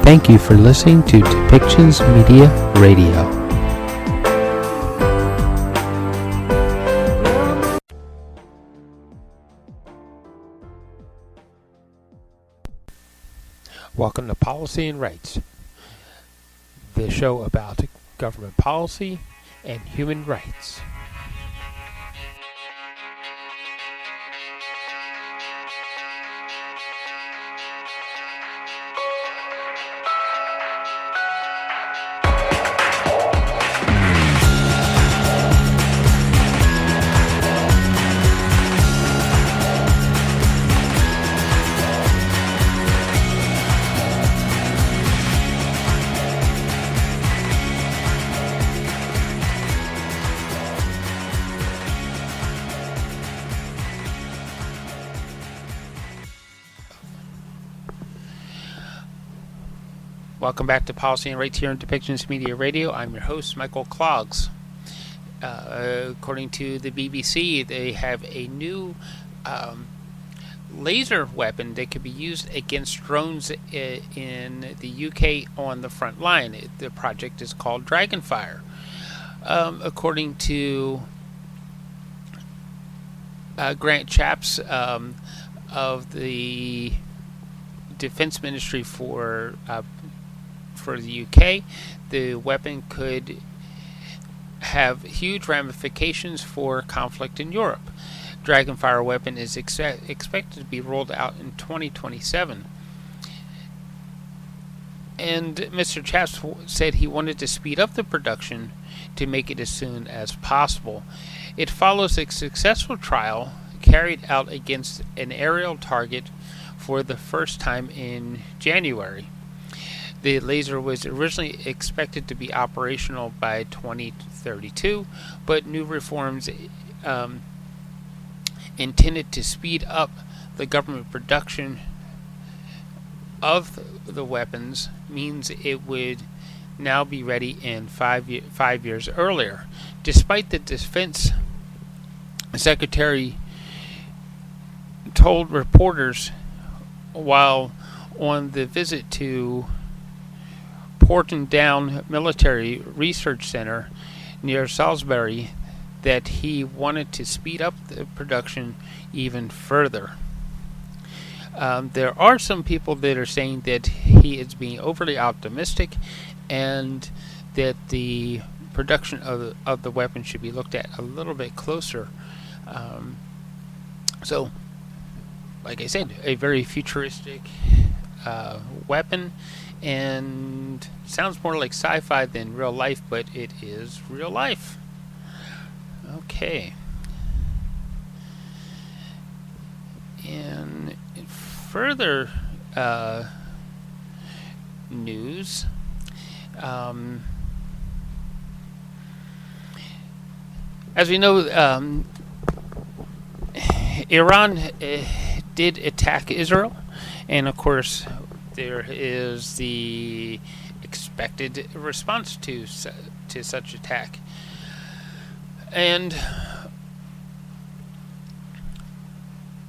Thank you for listening to Depictions Media Radio. Welcome to Policy and Rights, the show about government policy and human rights. Welcome back to Policy and Rights here on Depictions Media Radio. I'm your host, Michael Clogs. According to the BBC, they have a new laser weapon that could be used against drones in the UK on the front line. The project is called Dragonfire. According to Grant Chaps of the Defense Ministry for the UK, the weapon could have huge ramifications for conflict in Europe. Dragonfire weapon is expected to be rolled out in 2027. And Mr. Chaps said he wanted to speed up the production to make it as soon as possible. It follows a successful trial carried out against an aerial target for the first time in January. The laser was originally expected to be operational by 2032, but new reforms intended to speed up the government production of the weapons means it would now be ready in 5 years earlier. Despite the Defense Secretary told reporters while on the visit to Portadown Military Research Center near Salisbury that he wanted to speed up the production even further. There are some people that are saying that he is being overly optimistic and that the production of the weapon should be looked at a little bit closer. So, like I said, a very futuristic weapon, and sounds more like sci-fi than real life, but it is real life. Okay. And in further news, as we know, Iran did attack Israel, and of course there is the expected response to such attack. And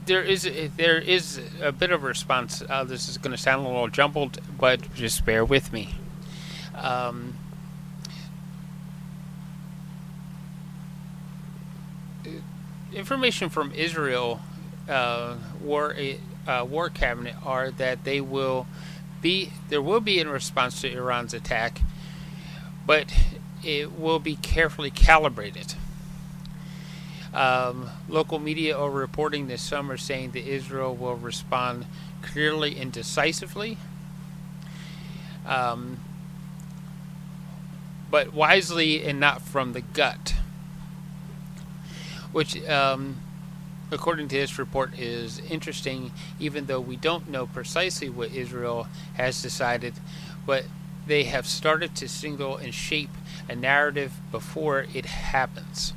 there is a bit of a response. This is going to sound a little jumbled, but just bear with me. Information from Israel War Cabinet are that there will be in response to Iran's attack, but it will be carefully calibrated. Local media are reporting this summer saying that Israel will respond clearly and decisively, but wisely and not from the gut, which according to this report is interesting, even though we don't know precisely what Israel has decided, but they have started to signal and shape a narrative before it happens.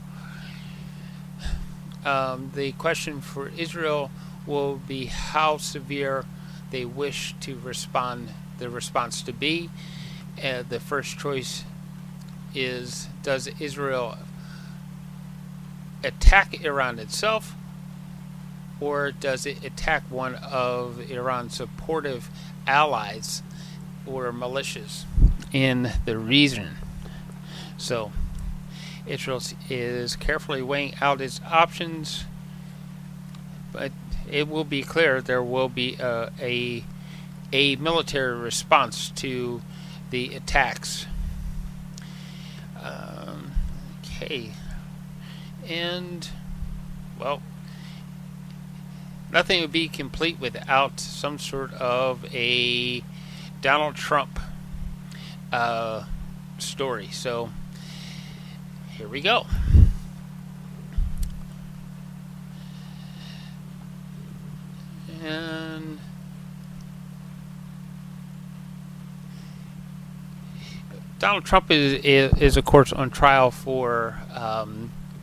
The question for Israel will be how severe they wish to the response to be. The first choice is, does Israel attack Iran itself, or does it attack one of Iran's supportive allies or malicious in the reason. So Israel is carefully weighing out its options, but it will be clear there will be a military response to the attacks. Okay. And, well, nothing would be complete without some sort of a Donald Trump story. So, here we go. And Donald Trump is of course on trial for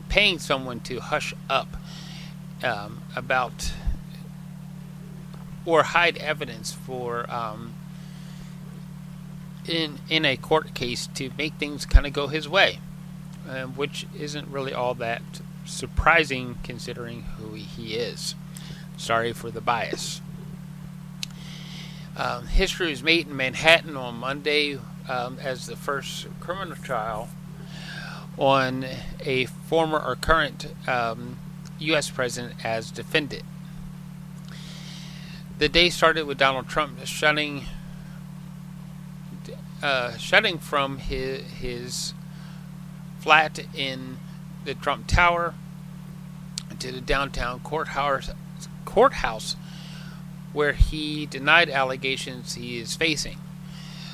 paying someone to hush up about or hide evidence for in a court case to make things kind of go his way, which isn't really all that surprising considering who he is. Sorry for the bias. History was made in Manhattan on Monday as the first criminal trial on a former or current U.S. president as defendant. The day started with Donald Trump shutting from his flat in the Trump Tower to the downtown courthouse where he denied allegations he is facing.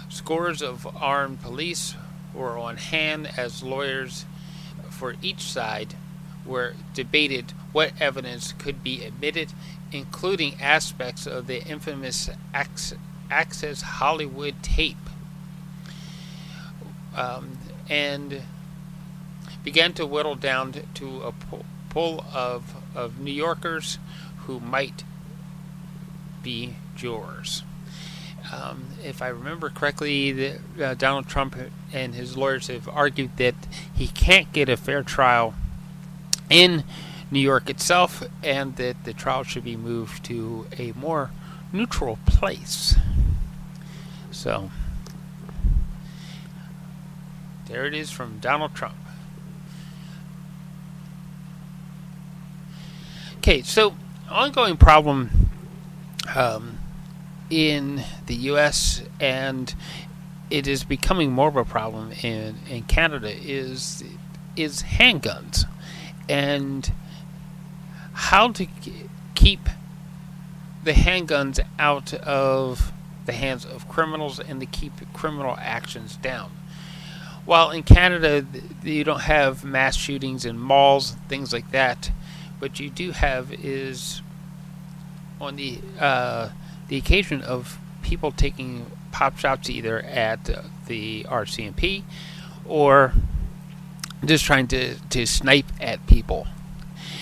Scores of armed police were on hand as lawyers for each side were debated what evidence could be admitted, including aspects of the infamous Access Hollywood tape, and began to whittle down to a pool of New Yorkers who might be jurors. If I remember correctly, Donald Trump and his lawyers have argued that he can't get a fair trial in New York itself, and that the trial should be moved to a more neutral place. So, there it is from Donald Trump. Okay, so ongoing problem in the U.S. and it is becoming more of a problem in Canada is handguns and how to keep the handguns out of the hands of criminals and to keep criminal actions down. While in Canada you don't have mass shootings in malls, things like that, what you do have is on the occasion of people taking pop shots either at the RCMP or just trying to snipe at people.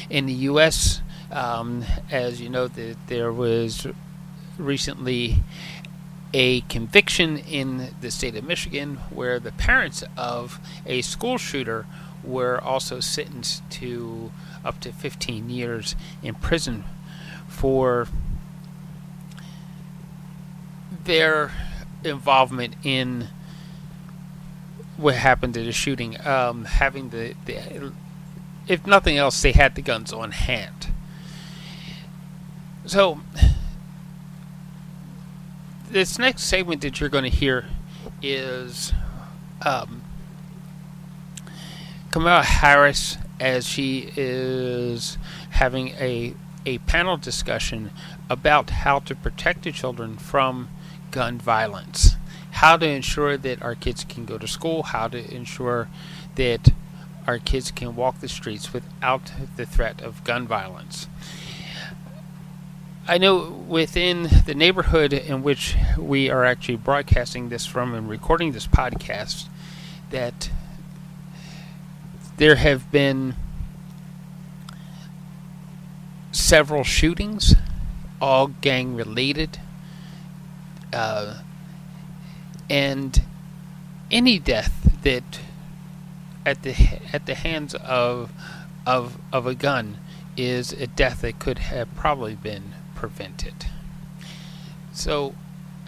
In the U.S., as you know, there was recently a conviction in the state of Michigan where the parents of a school shooter were also sentenced to up to 15 years in prison for their involvement in what happened to the shooting. Having the if nothing else, they had the guns on hand. So this next segment that you're going to hear is Kamala Harris, as she is having a panel discussion about how to protect the children from gun violence, how to ensure that our kids can go to school, how to ensure that our kids can walk the streets without the threat of gun violence. I know within the neighborhood in which we are actually broadcasting this from and recording this podcast that there have been several shootings, all gang related, and any death that at the hands of a gun is a death that could have probably been prevented. So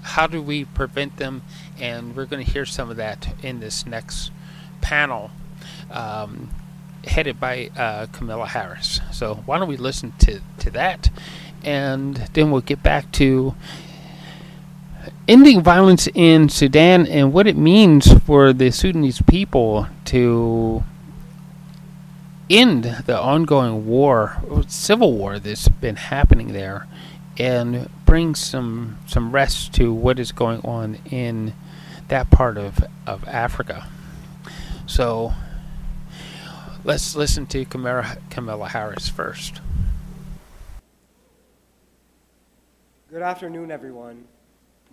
how do we prevent them? And we're going to hear some of that in this next panel, um, headed by Camilla Harris. So why don't we listen to that, and then we'll get back to ending violence in Sudan and what it means for the Sudanese people to end the ongoing war, civil war that's been happening there, and bring some rest to what is going on in that part of Africa. So let's listen to Camilla Harris first. Good afternoon, everyone.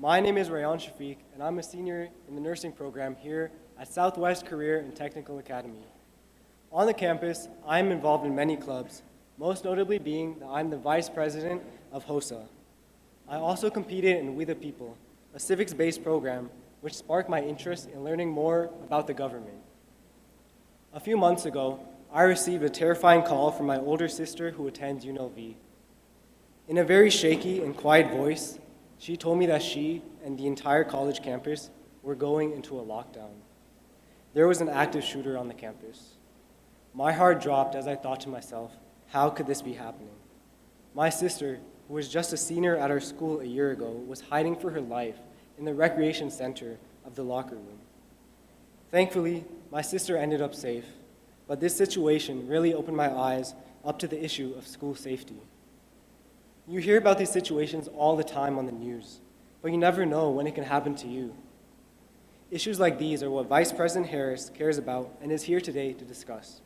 My name is Rayan Shafiq, and I'm a senior in the nursing program here at Southwest Career and Technical Academy. On the campus, I'm involved in many clubs, most notably being that I'm the vice president of HOSA. I also competed in We the People, a civics-based program which sparked my interest in learning more about the government. A few months ago, I received a terrifying call from my older sister who attends UNLV. In a very shaky and quiet voice, she told me that she and the entire college campus were going into a lockdown. There was an active shooter on the campus. My heart dropped as I thought to myself, how could this be happening? My sister, who was just a senior at our school a year ago, was hiding for her life in the recreation center of the locker room. Thankfully, my sister ended up safe, but this situation really opened my eyes up to the issue of school safety. You hear about these situations all the time on the news, but you never know when it can happen to you. Issues like these are what Vice President Harris cares about and is here today to discuss.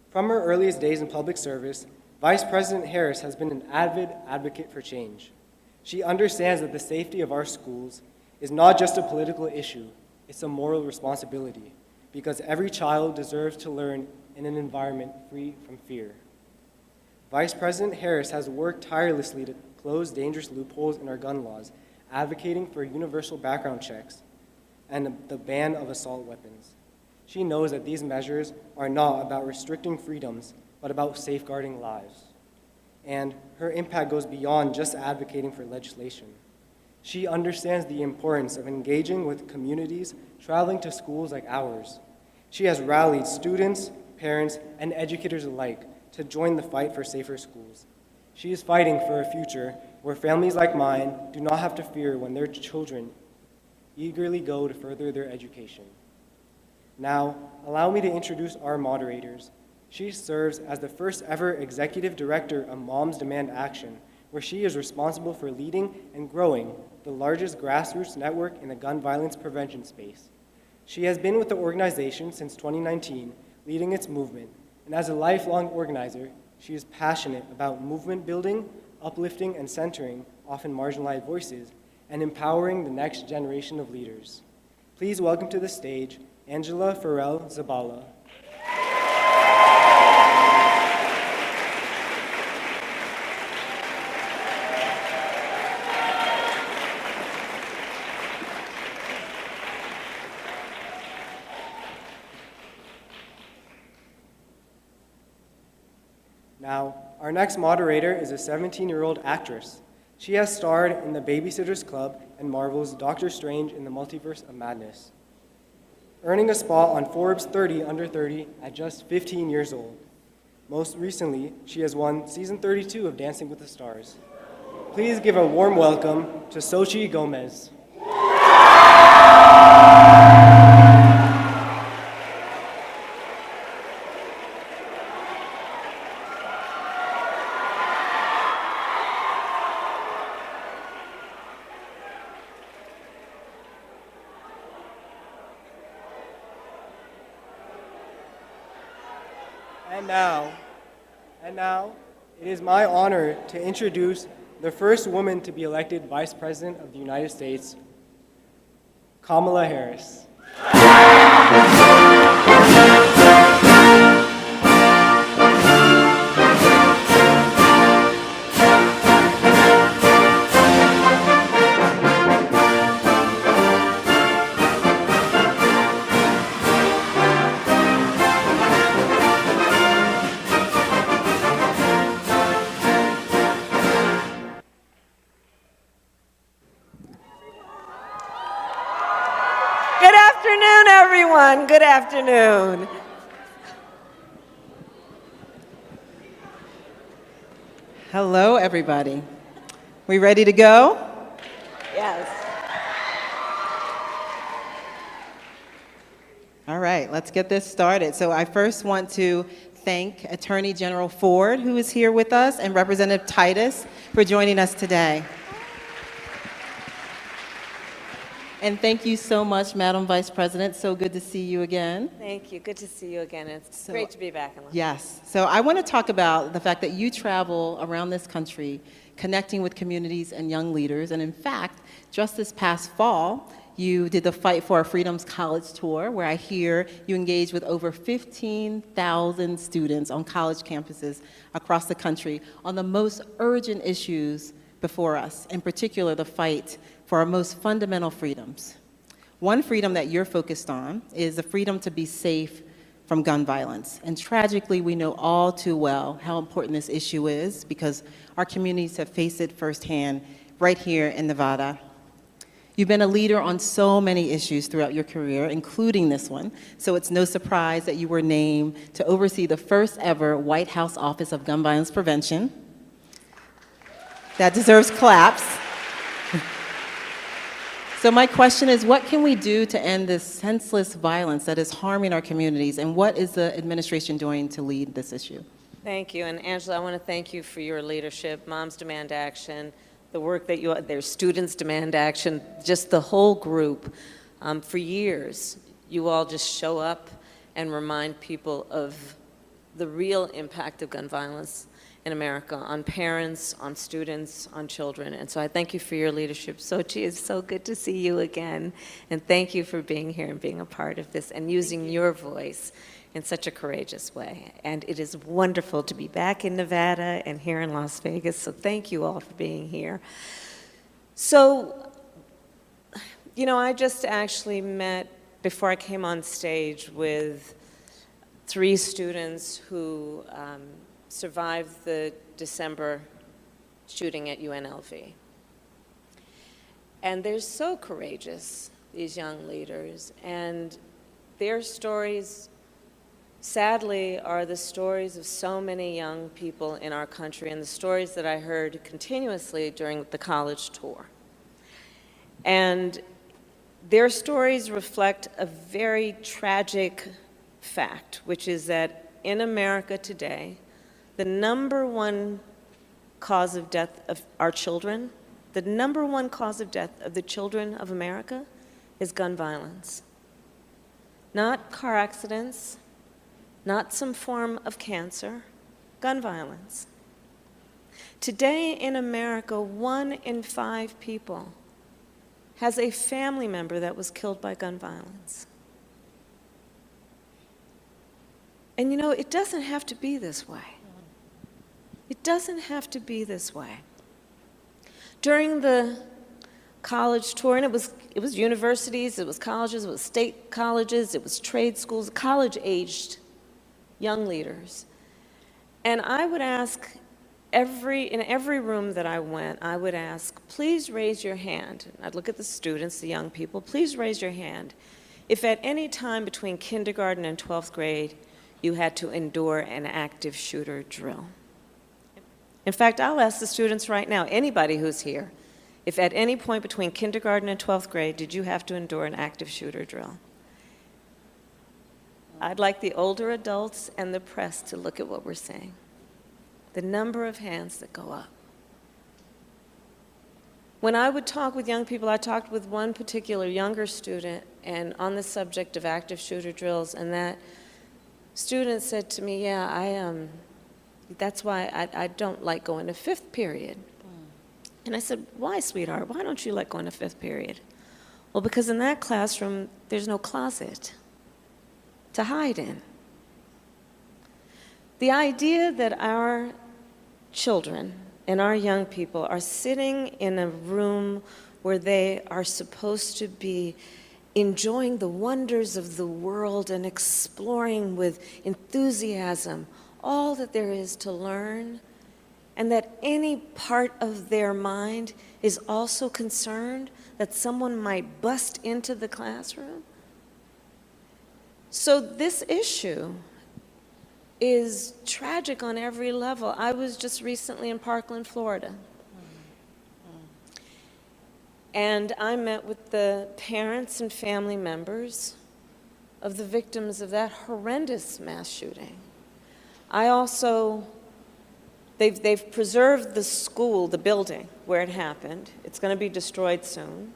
From her earliest days in public service, Vice President Harris has been an avid advocate for change. She understands that the safety of our schools is not just a political issue, it's a moral responsibility, because every child deserves to learn in an environment free from fear. Vice President Harris has worked tirelessly to close dangerous loopholes in our gun laws, advocating for universal background checks and the ban of assault weapons. She knows that these measures are not about restricting freedoms, but about safeguarding lives. And her impact goes beyond just advocating for legislation. She understands the importance of engaging with communities traveling to schools like ours. She has rallied students, parents, and educators alike to join the fight for safer schools. She is fighting for a future where families like mine do not have to fear when their children eagerly go to further their education. Now, allow me to introduce our moderators. She serves as the first ever executive director of Moms Demand Action, where she is responsible for leading and growing the largest grassroots network in the gun violence prevention space. She has been with the organization since 2019, leading its movement, and as a lifelong organizer, she is passionate about movement building, uplifting and centering often marginalized voices, and empowering the next generation of leaders. Please welcome to the stage Angela Farrell Zabala. Now, our next moderator is a 17-year-old actress. She has starred in The Babysitter's Club and Marvel's Doctor Strange in the Multiverse of Madness, earning a spot on Forbes 30 Under 30 at just 15 years old. Most recently, she has won season 32 of Dancing with the Stars. Please give a warm welcome to Xochitl Gomez. And now, it is my honor to introduce the first woman to be elected Vice President of the United States, Kamala Harris. afternoon, everyone. Good afternoon. Hello, everybody. We ready to go? Yes. All right, let's get this started. So I first want to thank Attorney General Ford, who is here with us, and Representative Titus for joining us today. And thank you so much, Madam Vice President. So good to see you again. Thank you. Good to see you again. It's great to be back in Los Angeles. Yes. So I want to talk about the fact that you travel around this country connecting with communities and young leaders. And in fact, just this past fall, you did the Fight for Our Freedoms College Tour, where I hear you engaged with over 15,000 students on college campuses across the country on the most urgent issues before us, in particular the fight for our most fundamental freedoms. One freedom that you're focused on is the freedom to be safe from gun violence. And tragically, we know all too well how important this issue is because our communities have faced it firsthand right here in Nevada. You've been a leader on so many issues throughout your career, including this one, so it's no surprise that you were named to oversee the first ever White House Office of Gun Violence Prevention. That deserves claps. So my question is, what can we do to end this senseless violence that is harming our communities, and what is the administration doing to lead this issue? Thank you. And Angela, I want to thank you for your leadership, Moms Demand Action, the work that their Students Demand Action, just the whole group. For years, you all just show up and remind people of the real impact of gun violence in America on parents, on students, on children. And so I thank you for your leadership. Sochi, it's so good to see you again. And thank you for being here and being a part of this and using your voice in such a courageous way. And it is wonderful to be back in Nevada and here in Las Vegas. So thank you all for being here. So, you know, I just actually met, before I came on stage, with 3 students who survived the December shooting at UNLV. And they're so courageous, these young leaders, and their stories, sadly, are the stories of so many young people in our country and the stories that I heard continuously during the college tour. And their stories reflect a very tragic fact, which is that in America today, the #1 cause of death of our children, the #1 cause of death of the children of America is gun violence. Not car accidents, not some form of cancer, gun violence. Today in America, 1 in 5 people has a family member that was killed by gun violence. And you know, it doesn't have to be this way. It doesn't have to be this way. During the college tour, and it was universities, it was colleges, it was state colleges, it was trade schools, college-aged young leaders. And I would ask in every room that I went, I would ask, please raise your hand. I'd look at the students, the young people, please raise your hand if at any time between kindergarten and 12th grade you had to endure an active shooter drill. In fact, I'll ask the students right now, anybody who's here, if at any point between kindergarten and 12th grade did you have to endure an active shooter drill? I'd like the older adults and the press to look at what we're saying. The number of hands that go up. When I would talk with young people, I talked with one particular younger student and on the subject of active shooter drills, and that student said to me, yeah, that's why I don't like going to 5th period. And I said, why, sweetheart? Why don't you like going to 5th period? Well, because in that classroom, there's no closet to hide in. The idea that our children and our young people are sitting in a room where they are supposed to be enjoying the wonders of the world and exploring with enthusiasm all that there is to learn, and that any part of their mind is also concerned that someone might bust into the classroom, So this issue is tragic on every level. I was just recently in Parkland, Florida. And I met with the parents and family members of the victims of that horrendous mass shooting. I also, they've preserved the school, the building where it happened. It's going to be destroyed soon.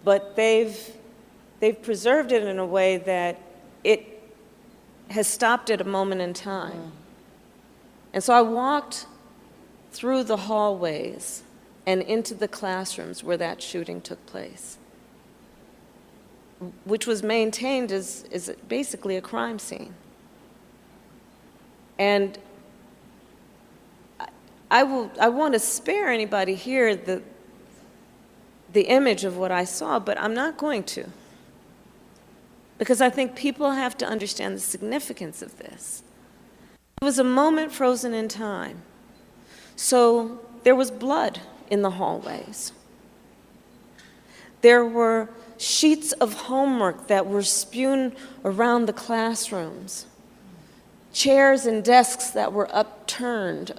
But they've preserved it in a way that it has stopped at a moment in time. And so I walked through the hallways and into the classrooms where that shooting took place, which was maintained as basically a crime scene. And I want to spare anybody here the image of what I saw, but I'm not going to. Because I think people have to understand the significance of this. It was a moment frozen in time. So there was blood in the hallways. There were sheets of homework that were strewn around the classrooms, chairs and desks that were upturned.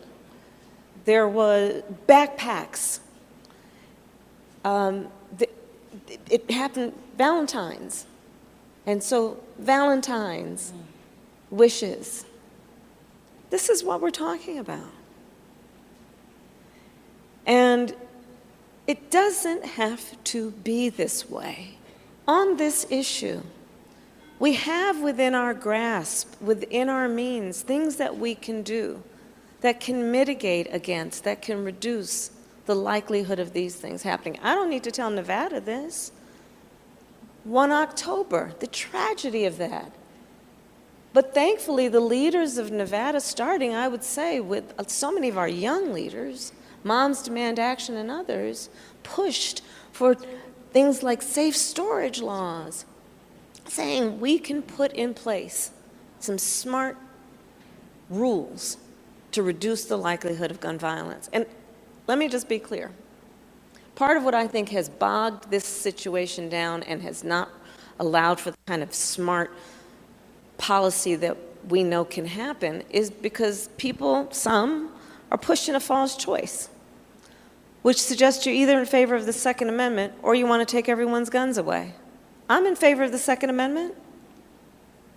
There were backpacks. It happened Valentine's. And so Valentine's wishes. This is what we're talking about. And it doesn't have to be this way. On this issue, we have within our grasp, within our means, things that we can do that can mitigate against, that can reduce the likelihood of these things happening. I don't need to tell Nevada this. 1 October, the tragedy of that. But thankfully, the leaders of Nevada, starting, I would say, with so many of our young leaders, Moms Demand Action and others, pushed for things like safe storage laws, saying we can put in place some smart rules to reduce the likelihood of gun violence. And let me just be clear. Part of what I think has bogged this situation down and has not allowed for the kind of smart policy that we know can happen is because people, some, are pushing a false choice, which suggests you're either in favor of the Second Amendment or you want to take everyone's guns away. I'm in favor of the Second Amendment,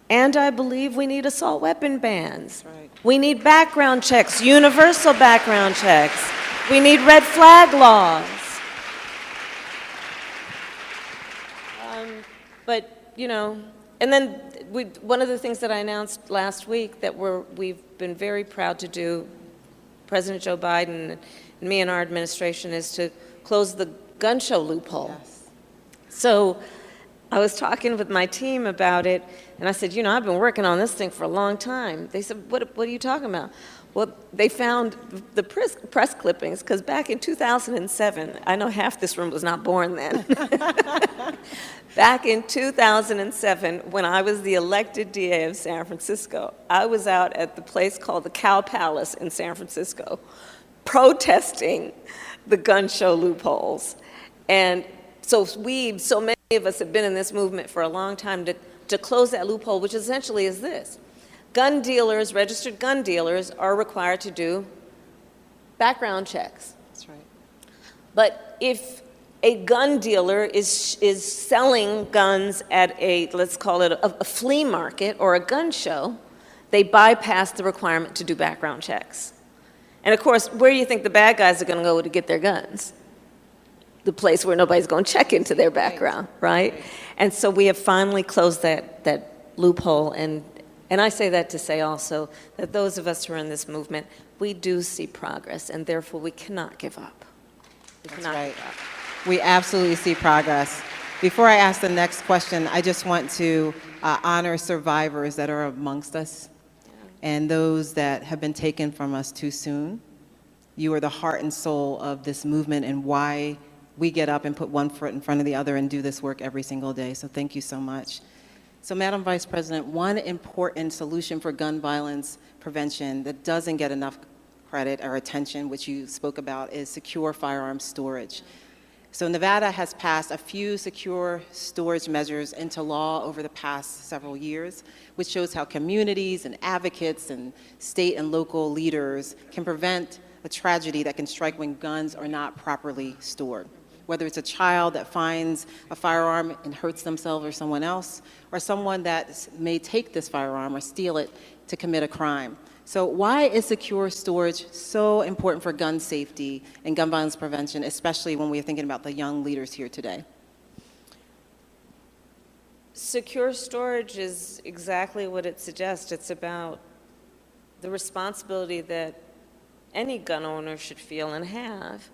and I believe we need assault weapon bans. Right. We need background checks, universal background checks. We need red flag laws. But, you know, and then one of the things that I announced last week that we've been very proud to do, President Joe Biden and me and our administration, is to close the gun show loophole. Yes. So I was talking with my team about it, and I said, you know, I've been working on this thing for a long time. They said, what are you talking about? Well, they found the press clippings, because back in 2007, I know half this room was not born then. Back in 2007, when I was the elected DA of San Francisco, I was out at the place called the Cow Palace in San Francisco, protesting the gun show loopholes. And so many of us have been in this movement for a long time to close that loophole, which essentially is this. Gun dealers, registered gun dealers, are required to do background checks. That's right. But if a gun dealer is selling guns at let's call it a flea market or a gun show, they bypass the requirement to do background checks. And of course, where do you think the bad guys are going to go to get their guns? The place where nobody's going to check into their background, right? And so we have finally closed that loophole. And I say that to say also that those of us who are in this movement, we do see progress, and therefore we cannot give up. That's right. We absolutely see progress. Before I ask the next question, I just want to honor survivors that are amongst us and those that have been taken from us too soon. You are the heart and soul of this movement and why we get up and put one foot in front of the other and do this work every single day. So thank you so much. So Madam Vice President, one important solution for gun violence prevention that doesn't get enough credit or attention, which you spoke about, is secure firearms storage. So Nevada has passed a few secure storage measures into law over the past several years, which shows how communities and advocates and state and local leaders can prevent a tragedy that can strike when guns are not properly stored. Whether it's a child that finds a firearm and hurts themselves or someone else, or someone that may take this firearm or steal it to commit a crime. So why is secure storage so important for gun safety and gun violence prevention, especially when we're thinking about the young leaders here today? Secure storage is exactly what it suggests. It's about the responsibility that any gun owner should feel and have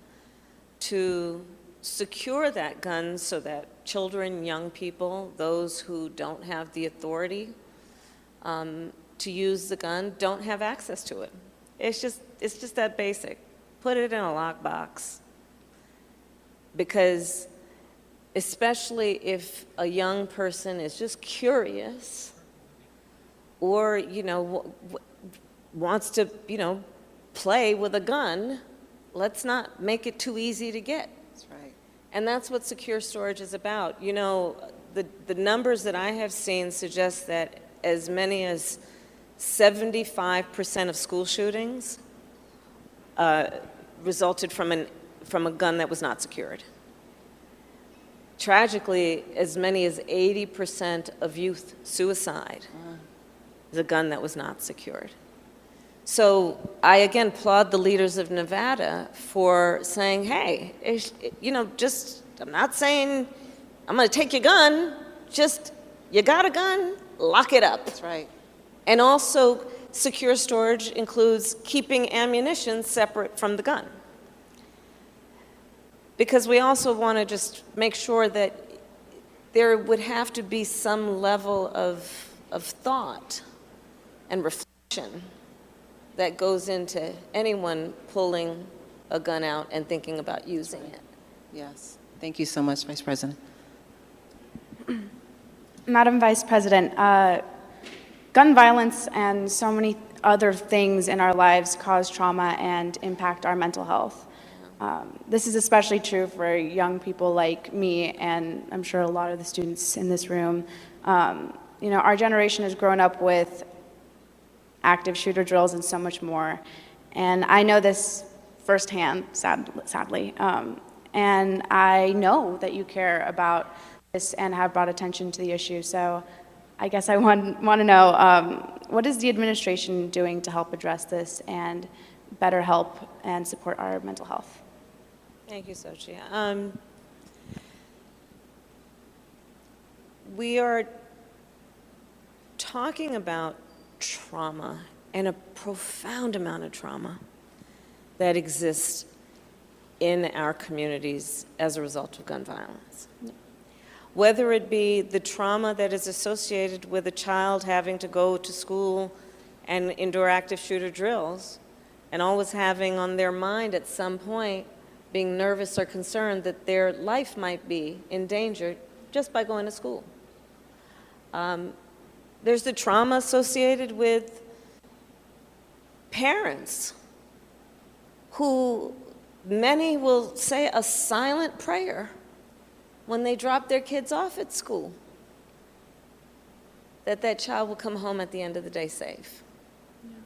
to secure that gun so that children, young people, those who don't have the authority to use the gun don't have access to it. It's just that basic. Put it in a lockbox. Because especially if a young person is just curious or, wants to, play with a gun, let's not make it too easy to get. That's right. And that's what secure storage is about. The numbers that I have seen suggest that as many as 75% of school shootings resulted from a gun that was not secured. Tragically, as many as 80% of youth suicide is a gun that was not secured. So I, again, applaud the leaders of Nevada for saying, hey, I'm not saying I'm going to take your gun, just you got a gun, lock it up. That's right. And also, secure storage includes keeping ammunition separate from the gun. Because we also want to just make sure that there would have to be some level of thought and reflection that goes into anyone pulling a gun out and thinking about using it. Yes. Thank you so much, Vice President. Madam Vice President, gun violence and so many other things in our lives cause trauma and impact our mental health. This is especially true for young people like me, and I'm sure a lot of the students in this room. Our generation has grown up with active shooter drills and so much more. And I know this firsthand, sadly. And I know that you care about this and have brought attention to the issue. So I guess I want to know, what is the administration doing to help address this and better help and support our mental health? Thank you, Sochi. We are talking about trauma and a profound amount of trauma that exists in our communities as a result of gun violence. Whether it be the trauma that is associated with a child having to go to school and endure active shooter drills and always having on their mind at some point being nervous or concerned that their life might be in danger just by going to school. There's the trauma associated with parents who many will say a silent prayer when they drop their kids off at school, that child will come home at the end of the day safe. Yeah.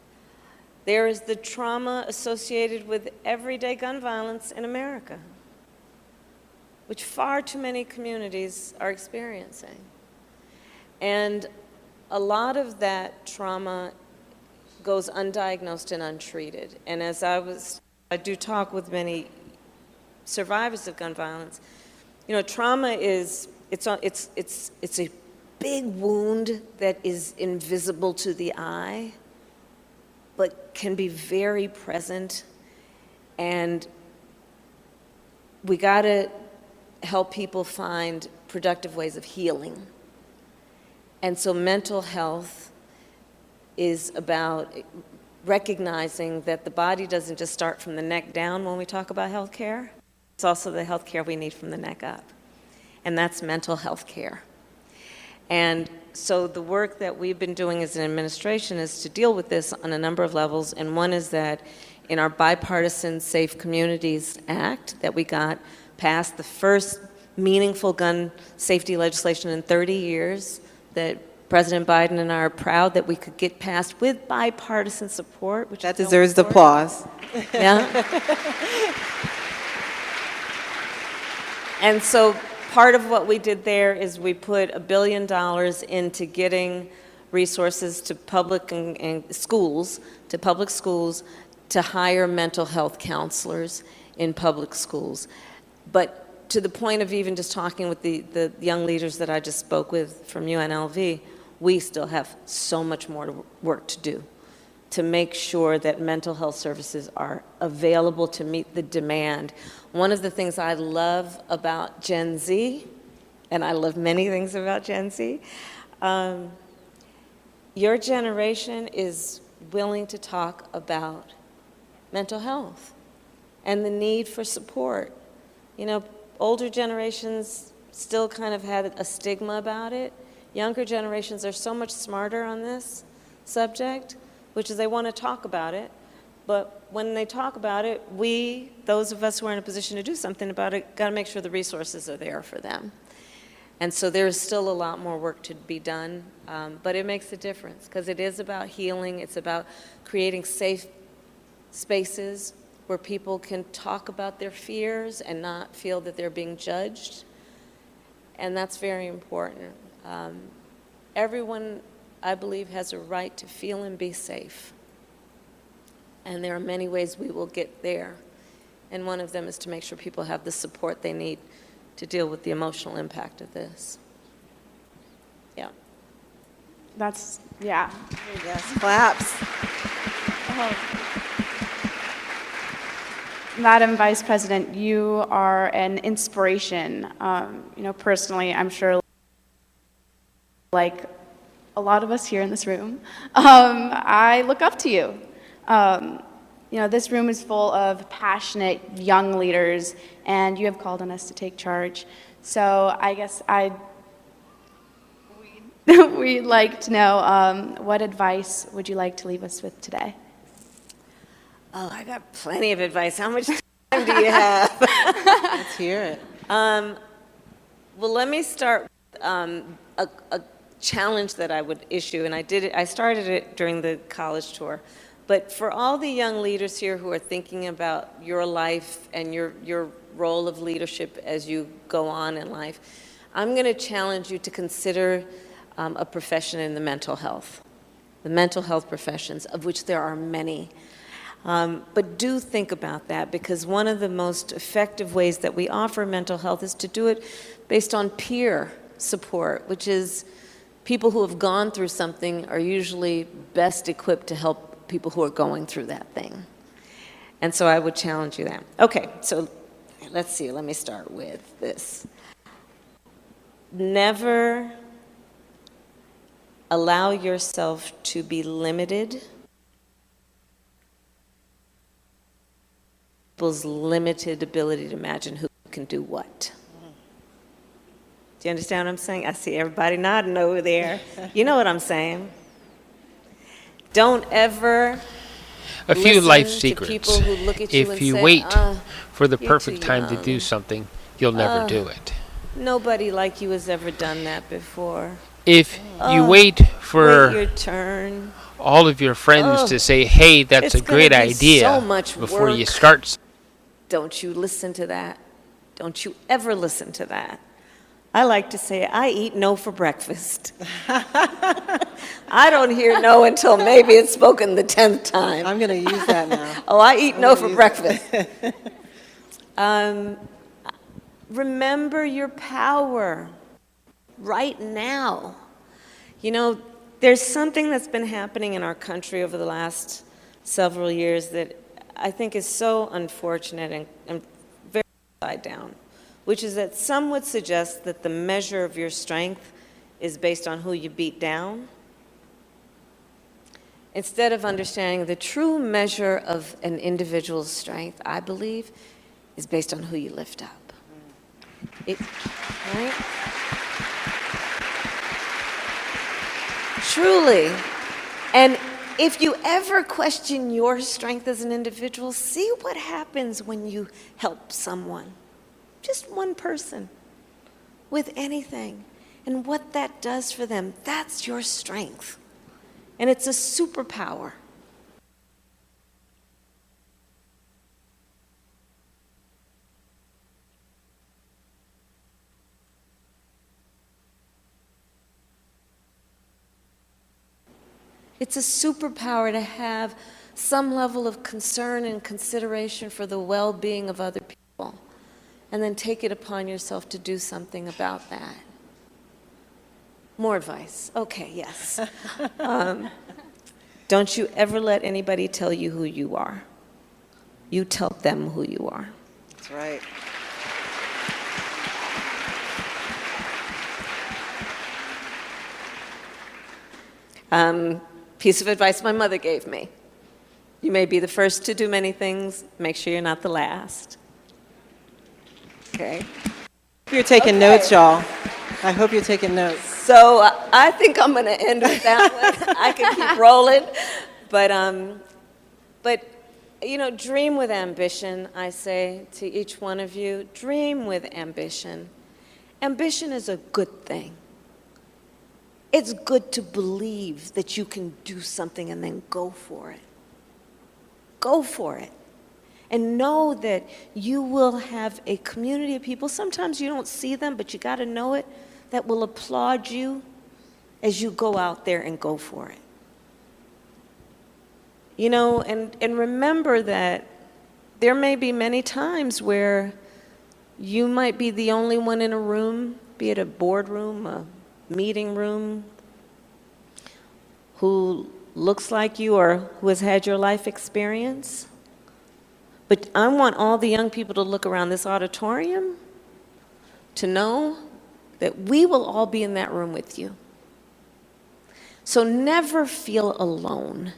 There is the trauma associated with everyday gun violence in America, which far too many communities are experiencing. And a lot of that trauma goes undiagnosed and untreated. And as I do talk with many survivors of gun violence, trauma is, it's a big wound that is invisible to the eye, but can be very present. And we gotta help people find productive ways of healing. And so mental health is about recognizing that the body doesn't just start from the neck down when we talk about health care. It's also the health care we need from the neck up. And that's mental health care. And so the work that we've been doing as an administration is to deal with this on a number of levels. And one is that in our Bipartisan Safe Communities Act that we got passed, the first meaningful gun safety legislation in 30 years that President Biden and I are proud that we could get passed with bipartisan support, which That is so deserves the important. applause. Yeah. And so part of what we did there is we put $1 billion into getting resources to public and schools, to public schools, to hire mental health counselors in public schools. But to the point of even just talking with the young leaders that I just spoke with from UNLV, we still have so much more work to do to make sure that mental health services are available to meet the demand. One of the things I love about Gen Z, and I love many things about Gen Z, your generation is willing to talk about mental health and the need for support. You know, older generations still kind of had a stigma about it. Younger generations are so much smarter on this subject, which is they want to talk about it. But when they talk about it, we, those of us who are in a position to do something about it, got to make sure the resources are there for them. And so there's still a lot more work to be done, but it makes a difference because it is about healing. It's about creating safe spaces where people can talk about their fears and not feel that they're being judged. And that's very important. Everyone, I believe, has a right to feel and be safe. And there are many ways we will get there. And one of them is to make sure people have the support they need to deal with the emotional impact of this. Yeah. That's, yeah. Yes, claps. Madam Vice President, you are an inspiration. You know, personally, I'm sure, like a lot of us here in this room, I look up to you. You know, this room is full of passionate young leaders, and you have called on us to take charge. So I guess we'd like to know, what advice would you like to leave us with today? Oh, I got plenty of advice. How much time do you have? Let's hear it. Well, let me start with a challenge that I would issue, and I started it during the college tour. But for all the young leaders here who are thinking about your life and your role of leadership as you go on in life, I'm going to challenge you to consider a profession in the mental health professions, of which there are many. But do think about that, because one of the most effective ways that we offer mental health is to do it based on peer support, which is people who have gone through something are usually best equipped to help people who are going through that thing. And so I would challenge you that. Okay, so let's see, let me start with this. Never allow yourself to be limited. People's limited ability to imagine who can do what. Do you understand what I'm saying? I see everybody nodding over there. You know what I'm saying. Don't ever A few life listen to secrets. people who look at you If and you say, wait for the you're perfect too time to do young. something, you'll never do it. Nobody like you has ever done that before. If you wait Wait for your turn. all of your friends to say, hey, that's It's a great gonna be idea, so much before you work. start. Don't you listen to that. Don't you ever listen to that. I like to say, I eat no for breakfast. I don't hear no until maybe it's spoken the 10th time. I'm going to use that now. Oh, I eat no for use breakfast. Remember your power right now. You know, there's something that's been happening in our country over the last several years that I think is so unfortunate and very upside down, which is that some would suggest that the measure of your strength is based on who you beat down, instead of understanding the true measure of an individual's strength, I believe, is based on who you lift up. Right? Truly. And If you ever question your strength as an individual, see what happens when you help someone, just one person, with anything, and what that does for them. That's your strength. And it's a superpower. It's a superpower to have some level of concern and consideration for the well-being of other people, and then take it upon yourself to do something about that. More advice. Okay, yes. Don't you ever let anybody tell you who you are. You tell them who you are. That's right. Piece of advice my mother gave me. You may be the first to do many things. Make sure you're not the last. Okay? You're taking notes, y'all. I hope you're taking notes. So I think I'm going to end with that one. I can keep rolling. But, you know, dream with ambition, I say to each one of you. Dream with ambition. Ambition is a good thing. It's good to believe that you can do something and then go for it. Go for it. And know that you will have a community of people. Sometimes you don't see them, but you got to know it, that will applaud you as you go out there and go for it. You know, and remember that there may be many times where you might be the only one in a room, be it a boardroom, a meeting room, who looks like you or who has had your life experience. But I want all the young people to look around this auditorium to know that we will all be in that room with you. So never feel alone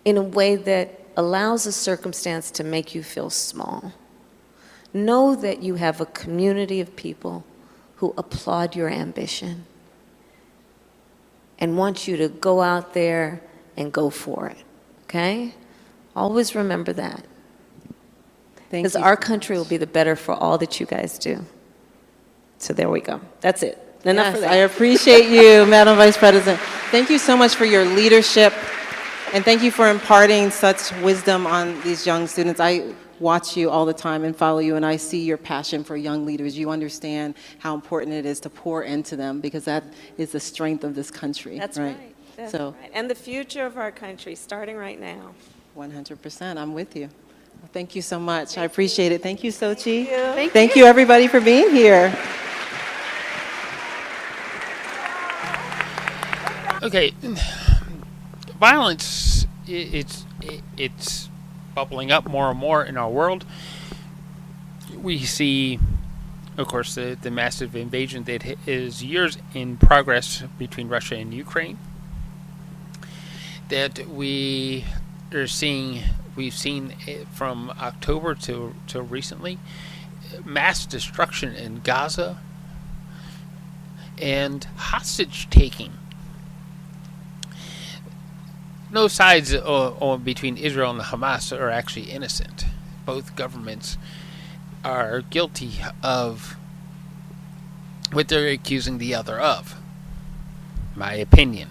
in a way that allows a circumstance to make you feel small. Know that you have a community of people who applaud your ambition and want you to go out there and go for it, okay? Always remember that. Because our country will be the better for all that you guys do. So there we go. That's it. Enough for that. I appreciate you, Madam Vice President. Thank you so much for your leadership, and thank you for imparting such wisdom on these young students. I watch you all the time and follow you, and I see your passion for young leaders. You understand how important it is to pour into them, because that is the strength of this country. That's right. That's right. And the future of our country, starting right now. 100%. I'm with you. Well, thank you so much. I appreciate it. Thank you, Sochi. Thank you, everybody, for being here. Okay, violence, it's bubbling up more and more in our world. We see, of course, the massive invasion that is years in progress between Russia and Ukraine. That we are seeing, we've seen from October to recently, mass destruction in Gaza and hostage taking. No sides between Israel and Hamas are actually innocent. Both governments are guilty of what they're accusing the other of. My opinion.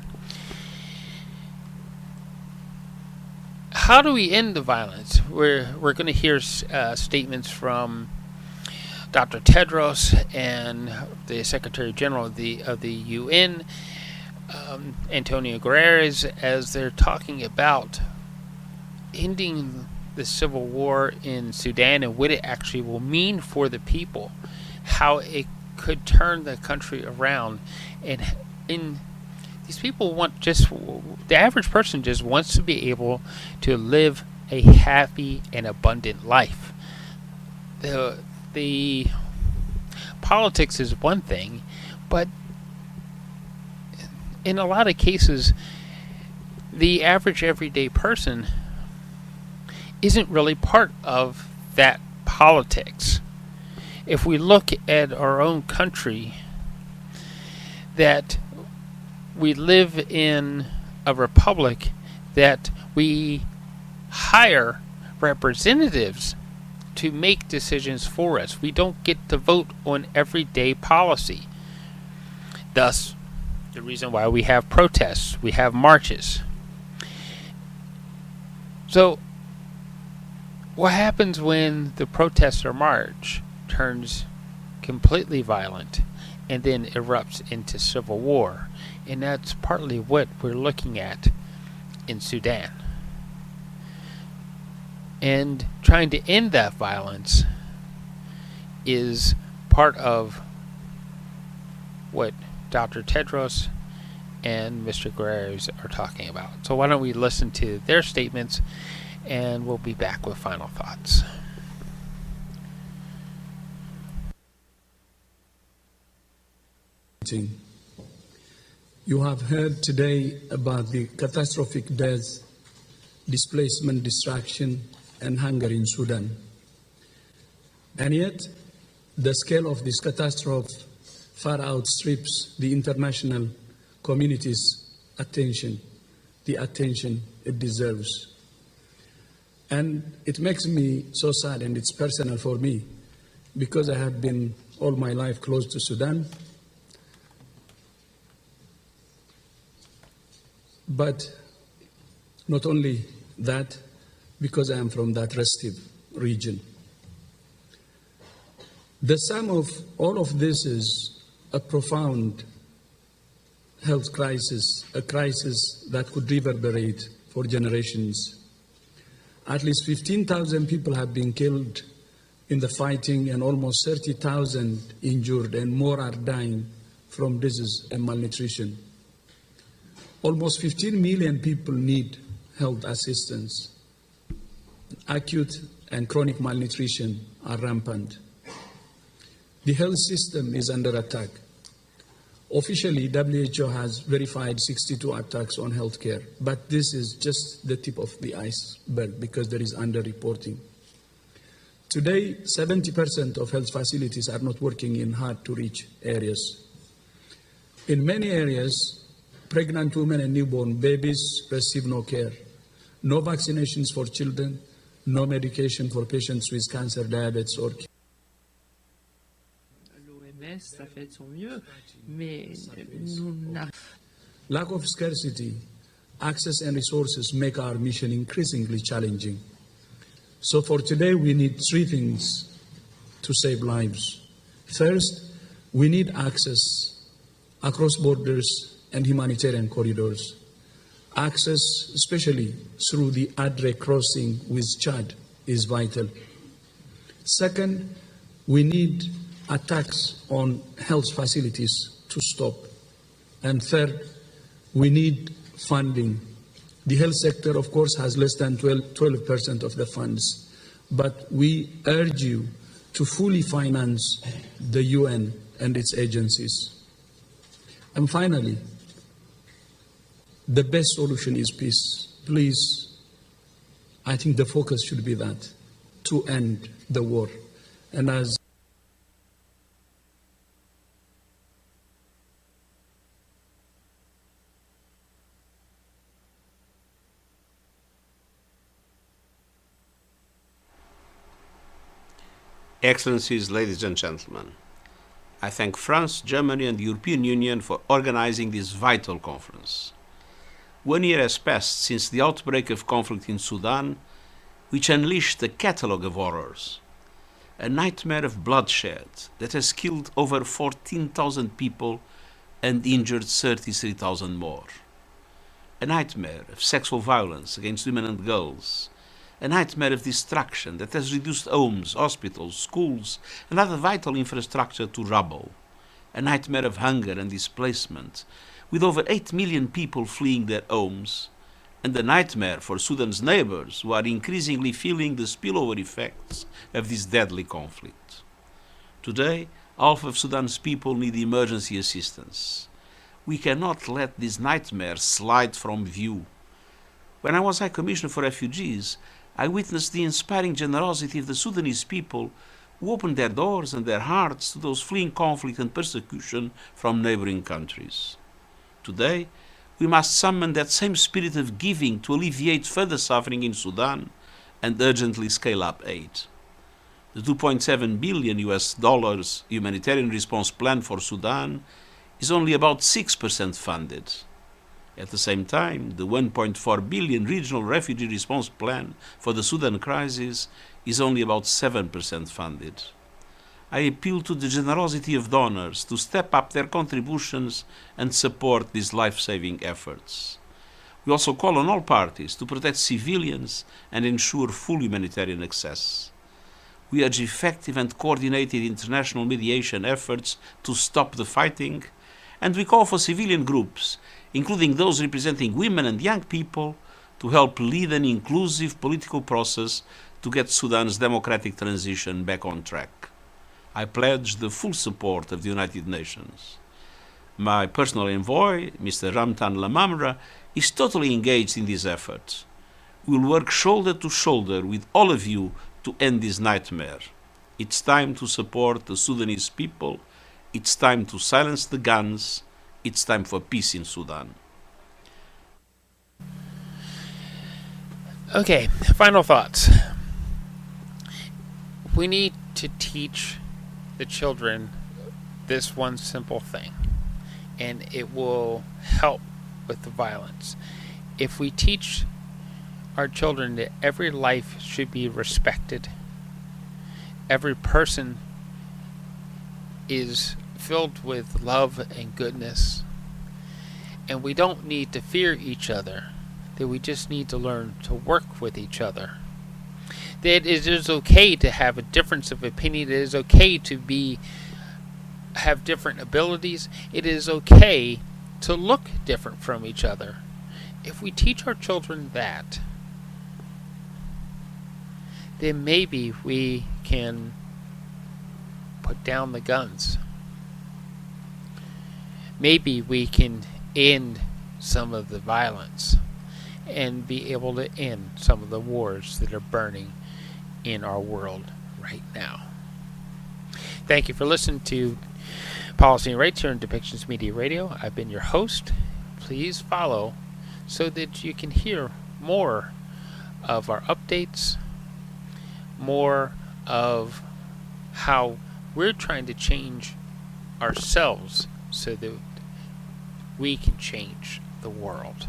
How do we end the violence? We're going to hear statements from Dr. Tedros and the Secretary General of the UN, Antonio Guterres, as they're talking about ending the civil war in Sudan and what it actually will mean for the people, how it could turn the country around. And these people want the average person just wants to be able to live a happy and abundant life. The politics is one thing, but in a lot of cases, the average everyday person isn't really part of that politics. If we look at our own country, that we live in a republic that we hire representatives to make decisions for us. We don't get to vote on everyday policy. Thus, the reason why we have protests, we have marches. So, what happens when the protest or march turns completely violent and then erupts into civil war? And that's partly what we're looking at in Sudan. And trying to end that violence is part of what Dr. Tedros and Mr. Guterres are talking about. So why don't we listen to their statements, and we'll be back with final thoughts. You have heard today about the catastrophic deaths, displacement, destruction, and hunger in Sudan. And yet, the scale of this catastrophe far outstrips the international community's attention, the attention it deserves. And it makes me so sad, and it's personal for me, because I have been all my life close to Sudan. But not only that, because I am from that restive region. The sum of all of this is a profound health crisis, a crisis that could reverberate for generations. At least 15,000 people have been killed in the fighting and almost 30,000 injured, and more are dying from disease and malnutrition. Almost 15 million people need health assistance. Acute and chronic malnutrition are rampant. The health system is under attack. Officially, WHO has verified 62 attacks on healthcare, but this is just the tip of the iceberg because there is underreporting. Today, 70% of health facilities are not working in hard-to-reach areas. In many areas, pregnant women and newborn babies receive no care, no vaccinations for children, no medication for patients with cancer, diabetes, or l'OMS a fait de son mieux, mais nous n'arrivons. Lack of scarcity, access and resources make our mission increasingly challenging. So for today, we need three things to save lives. First, we need access across borders and humanitarian corridors. Access, especially through the Adre crossing with Chad, is vital. Second, we need attacks on health facilities to stop. And third, we need funding. The health sector, of course, has less than 12% of the funds, but we urge you to fully finance the UN and its agencies. And finally, the best solution is peace. Please, I think the focus should be that, to end the war. And as Excellencies, ladies and gentlemen, I thank France, Germany, and the European Union for organizing this vital conference. 1 year has passed since the outbreak of conflict in Sudan, which unleashed a catalogue of horrors, a nightmare of bloodshed that has killed over 14,000 people and injured 33,000 more, a nightmare of sexual violence against women and girls, a nightmare of destruction that has reduced homes, hospitals, schools, and other vital infrastructure to rubble, a nightmare of hunger and displacement, with over 8 million people fleeing their homes, and a nightmare for Sudan's neighbors who are increasingly feeling the spillover effects of this deadly conflict. Today, half of Sudan's people need emergency assistance. We cannot let this nightmare slide from view. When I was High Commissioner for Refugees, I witnessed the inspiring generosity of the Sudanese people who opened their doors and their hearts to those fleeing conflict and persecution from neighboring countries. Today, we must summon that same spirit of giving to alleviate further suffering in Sudan and urgently scale up aid. The $2.7 billion humanitarian response plan for Sudan is only about 6% funded. At the same time, the $1.4 billion regional refugee response plan for the Sudan crisis is only about 7% funded. I appeal to the generosity of donors to step up their contributions and support these life-saving efforts. We also call on all parties to protect civilians and ensure full humanitarian access. We urge effective and coordinated international mediation efforts to stop the fighting, and we call for civilian groups, including those representing women and young people, to help lead an inclusive political process to get Sudan's democratic transition back on track. I pledge the full support of the United Nations. My personal envoy, Mr. Ramtan Lamamra, is totally engaged in this effort. We will work shoulder to shoulder with all of you to end this nightmare. It's time to support the Sudanese people. It's time to silence the guns. It's time for peace in Sudan. Okay, final thoughts. We need to teach the children this one simple thing, and it will help with the violence. If we teach our children that every life should be respected, every person is filled with love and goodness, and we don't need to fear each other, that we just need to learn to work with each other, that it is okay to have a difference of opinion, it is okay to have different abilities, it is okay to look different from each other. If we teach our children that, then maybe we can put down the guns. Maybe we can end some of the violence and be able to end some of the wars that are burning in our world right now. Thank you for listening to Policy and Rights here on Depictions Media Radio. I've been your host. Please follow so that you can hear more of our updates, more of how we're trying to change ourselves so that we can change the world.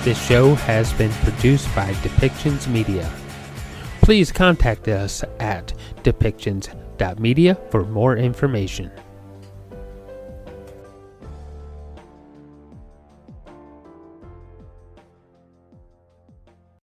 This show has been produced by Depictions Media. Please contact us at depictions.media for more information.